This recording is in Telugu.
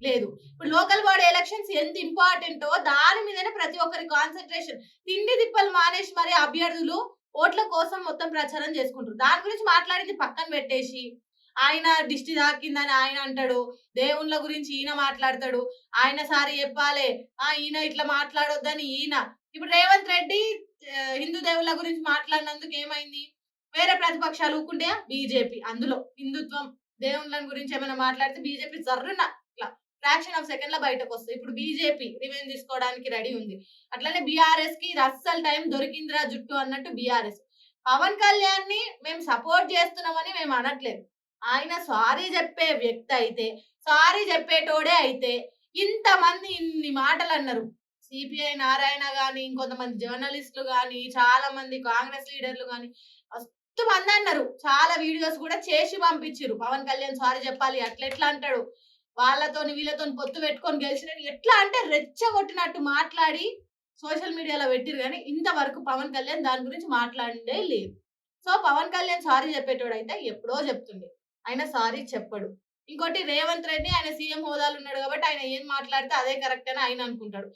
లేదు. ఇప్పుడు లోకల్ బాడీ ఎలక్షన్స్ ఎంత ఇంపార్టెంటో దాని మీదనే ప్రతి ఒక్కరి కాన్సంట్రేషన్. తిండి తిప్పలు మానేసి మరి అభ్యర్థులు ఓట్ల కోసం మొత్తం ప్రచారం చేసుకుంటారు. దాని గురించి మాట్లాడింది పక్కన పెట్టేసి, ఆయన దిష్టి తాకిందని ఆయన అంటాడు. దేవుళ్ళ గురించి ఈయన మాట్లాడతాడు. ఆయన సారి చెప్పాలే. ఈయన ఇట్లా మాట్లాడొద్దని ఈయన. ఇప్పుడు రేవంత్ రెడ్డి హిందూ దేవుళ్ళ గురించి మాట్లాడినందుకు ఏమైంది? వేరే ప్రతిపక్షాలు ఊరుకుంటాయా? బీజేపీ అందులో హిందుత్వం, దేవుళ్ళని గురించి ఏమైనా మాట్లాడితే బీజేపీ జర్రున ఇట్లా ఫ్రాక్షన్ ఆఫ్ సెకండ్‌లో బయటకొస్తది. ఇప్పుడు బీజేపీ రివెంజ్ తీసుకోవడానికి రెడీ ఉంది. అట్లనే బీఆర్ఎస్‌కి ఇది అస్సలు టైం దొరికిందిరా జుట్టు అన్నట్టు బీఆర్ఎస్. పవన్ కళ్యాణ్‌ని మేము సపోర్ట్ చేస్తున్నామని మేము అనట్లేదు. ఆయన సారీ చెప్పే వ్యక్తి అయితే, సారీ చెప్పేటోడే అయితే ఇంతమంది ఇన్ని మాటలన్నారు. సిపిఐ నారాయణ గాని, ఇంకొంతమంది జర్నలిస్టులు గాని, చాలా మంది కాంగ్రెస్ లీడర్‌లు గాని మస్తుమంది అన్నారు. చాలా వీడియోస్ కూడా చేసి పంపించిర్రు. పవన్ కళ్యాణ్ సారీ చెప్పాలి. అట్లెట్లా అంటాడు? వాళ్ళతోని వీళ్ళతోని పొత్తు పెట్టుకొని గెలిచినట్టు ఎట్లా అంటే రెచ్చగొట్టినట్టు మాట్లాడి సోషల్ మీడియాలో పెట్టిర్రు గానీ, ఇంతవరకు పవన్ కళ్యాణ్ దాని గురించి మాట్లాడిందే లేదు. సో, పవన్ కళ్యాణ్ సారీ చెప్పేటోడైతే ఎప్పుడో చెప్తుండే. ఆయన సారీ చెప్పడు. ఇంకోటి రేవంత్ రెడ్డి ఆయన సీఎం హోదాలో ఉన్నాడు కాబట్టి ఆయన ఏం మాట్లాడితే అదే కరెక్ట్ అని ఆయన అనుకుంటాడు.